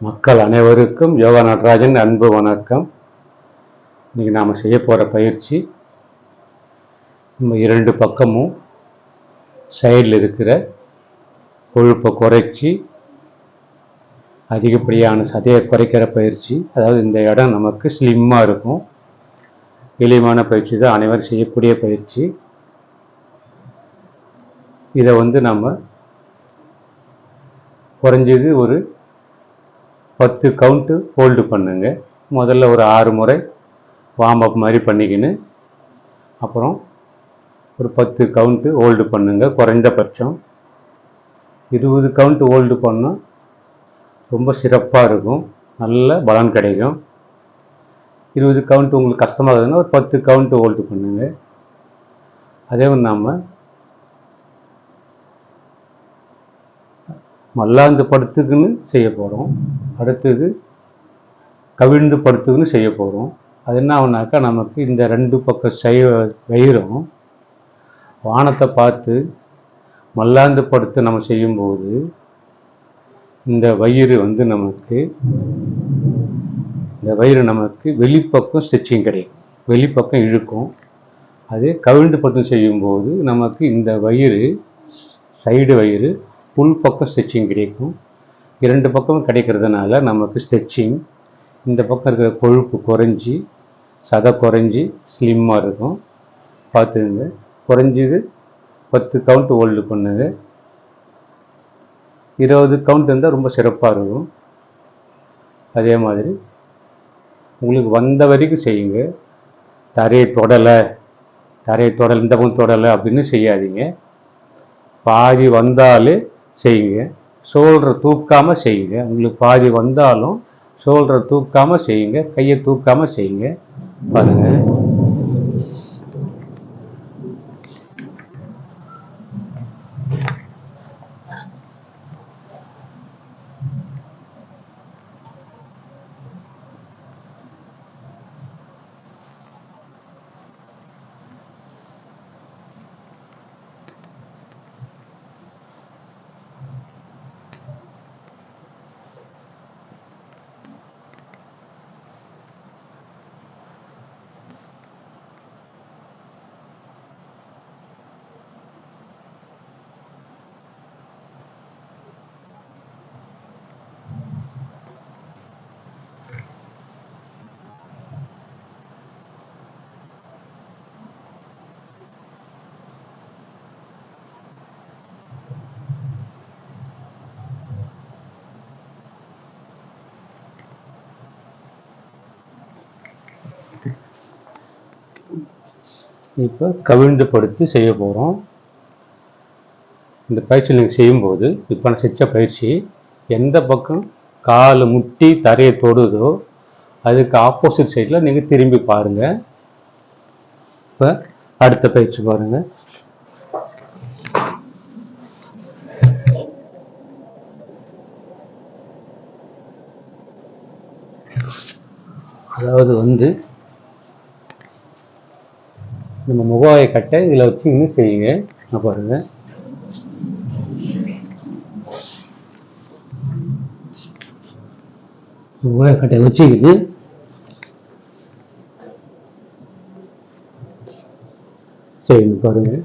மக்கள் அனைவருக்கும் யோகா நடராஜன் அன்பு வணக்கம். இன்னைக்கு நாம் செய்ய போகிற பயிற்சி, நம்ம இரண்டு பக்கமும் சைடில் இருக்கிற கொழுப்பை குறைச்சி அதிகப்படியான சதையை குறைக்கிற பயிற்சி. அதாவது இந்த இடம் நமக்கு ஸ்லிம்மாக இருக்கும். எளிமையான பயிற்சி தான், அனைவரும் செய்யக்கூடிய பயிற்சி. இதை நம்ம குறைஞ்சது ஒரு 10 கவுண்ட்டு ஹோல்டு பண்ணுங்க. முதல்ல ஒரு 6 முறை வார்ம் அப் மாதிரி பண்ணிக்கின்னு அப்புறம் ஒரு 10 கவுண்ட்டு ஹோல்டு பண்ணுங்க. குறைந்தபட்சம் 20 கவுண்ட் ஹோல்டு பண்ணால் ரொம்ப சிறப்பாக இருக்கும், நல்ல பலன் கிடைக்கும். 20 கவுண்ட் உங்களுக்கு கஷ்டமாகுதுன்னா ஒரு 10 கவுண்ட் ஹோல்டு பண்ணுங்க. அதே நம்ம மல்லாந்து படுத்துக்குன்னு செய்ய போகிறோம். அடுத்தது கவிழ்ந்து படுத்துக்குன்னு செய்ய போகிறோம். அது என்ன ஆகுனாக்கா, நமக்கு இந்த ரெண்டு பக்கம் வயிறும் வானத்தை பார்த்து மல்லாந்து படுத்து நம்ம செய்யும்போது இந்த வயிறு நமக்கு வெளிப்பக்கம் ஸ்ட்ரெச்சிங் கிடைக்கும், வெளிப்பக்கம் இழுக்கும். அதே கவிழ்ந்து படுத்து செய்யும்போது நமக்கு இந்த வயிறு, சைடு வயிறு உள்பக்கம் ஸ்ட்ரெச்சிங் கிடைக்கும். இரண்டு பக்கமும் கிடைக்கிறதுனால நமக்கு ஸ்ட்ரெச்சிங், இந்த பக்கம் இருக்கிற கொழுப்பு குறைஞ்சி சதை குறைஞ்சி ஸ்லிம்மாக இருக்கும். பார்த்துங்க, குறைஞ்சது 10 கவுண்ட் ஹோல்டு பண்ணுங்க. 20 கவுண்ட் இருந்தால் ரொம்ப சிறப்பாக இருக்கும். அதே மாதிரி உங்களுக்கு வந்த வரைக்கும் செய்யுங்க. தரையை தொடலை இந்த பக்கம் தொடலை அப்படின்னு செய்யாதீங்க. பாதி வந்தாலே செய்யுங்க, ஷோல்டரை தூக்காமல் செய்யுங்க. உங்களுக்கு பாதி வந்தாலும் ஷோல்டரை தூக்காமல் செய்யுங்க, கையை தூக்காமல் செய்யுங்க. பாருங்க, இப்போ கவிழ்ந்து படுத்து செய்ய போகிறோம். இந்த பயிற்சி நீங்கள் செய்யும்போது, இப்போ நான் செஞ்ச பயிற்சி எந்த பக்கம் கால் முட்டி தரையை தொடுதோ அதுக்கு ஆப்போசிட் சைடில் நீங்கள் திரும்பி பாருங்கள். இப்போ அடுத்த பயிற்சி பாருங்கள். அதாவது நம்ம முகவாயை கட்டை இதில் வச்சு இன்னும் செய்யுங்க. பாருங்க, முகவாயை கட்டை வச்சுக்கிது செய்யுங்க. பாருங்க,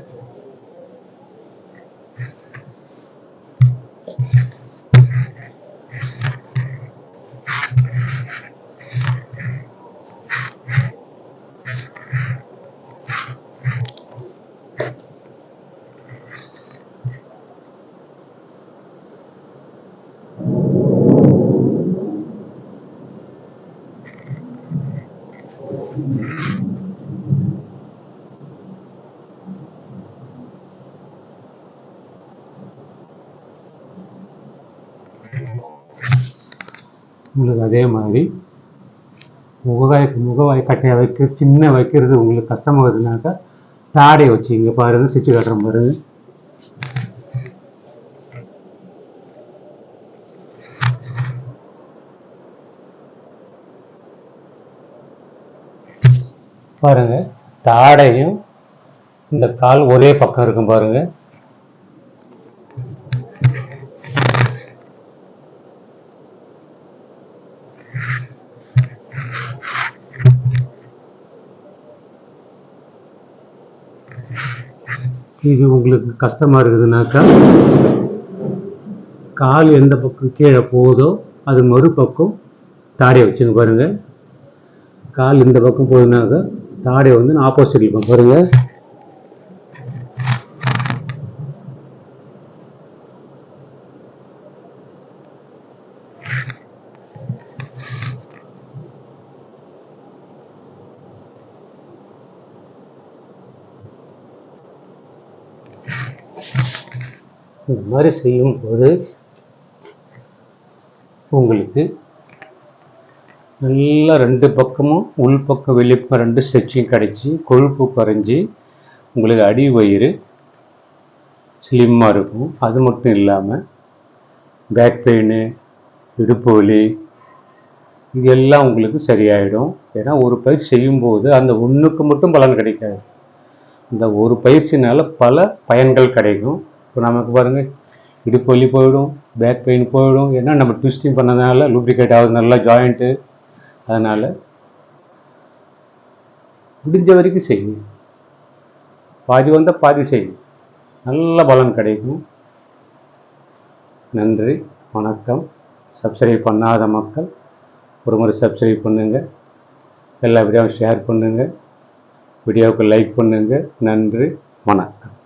உங்களுக்கு அதே மாதிரி முகவாய் கட்டையை சின்ன வைக்கிறது உங்களுக்கு கஷ்டமாகுதுனாக்கா தாடை வச்சுங்க. பாருங்க, சிச்சு காட்டுறேன் பாருங்க. பாருங்க, தாடையும் இந்த கால் ஒரே பக்கம் இருக்கும் பாருங்க. இது உங்களுக்கு கஷ்டமாக இருக்குதுனாக்கா கால் எந்த பக்கம் கீழே போகுதோ அது மறுபக்கம் தாடையை வச்சுங்க பாருங்கள். கால் இந்த பக்கம் போகுதுனாக்கா தாடையை வந்து ஆப்போசிட்டில் பாருங்கள். இந்த மாதிரி செய்யும்போது உங்களுக்கு நல்லா ரெண்டு பக்கமும் உள்பக்கம் வெளிப்பக்கம் ரெண்டு ஸ்ட்ரெச்சிங் கிடச்சி கொழுப்பு குறைஞ்சி உங்களுக்கு அடி வயிறு ஸ்லிம்மாக இருக்கும். அது மட்டும் இல்லாமல் பேக் பெயின், இடுப்பு வலி இது எல்லாம் உங்களுக்கு சரியாயிடும். ஏன்னா ஒரு பயிற்சி செய்யும்போது அந்த ஒன்றுக்கு மட்டும் பலன் கிடைக்காது. இந்த ஒரு பயிற்சினால பல பயன்கள் கிடைக்கும். இப்போ நமக்கு பாருங்கள், இடுப்பு வலி போயிடும், பேக் பெயின் போயிடும். ஏன்னா நம்ம ட்விஸ்டிங் பண்ணதுனால லூப்ரிகேட் ஆகுது நல்லா ஜாயிண்ட்டு. அதனால் முடிஞ்ச வரைக்கும் செய்யுங்க. பாதி வந்தால் பாதி செய்யுங்க, நல்ல பலன் கிடைக்கும். நன்றி, வணக்கம். சப்ஸ்கிரைப் பண்ணாத மக்கள் ஒரு முறை சப்ஸ்கிரைப் பண்ணுங்கள், எல்லா வீடியோவும் ஷேர் பண்ணுங்கள், வீடியோவுக்கு லைக் பண்ணுங்கள். நன்றி, வணக்கம்.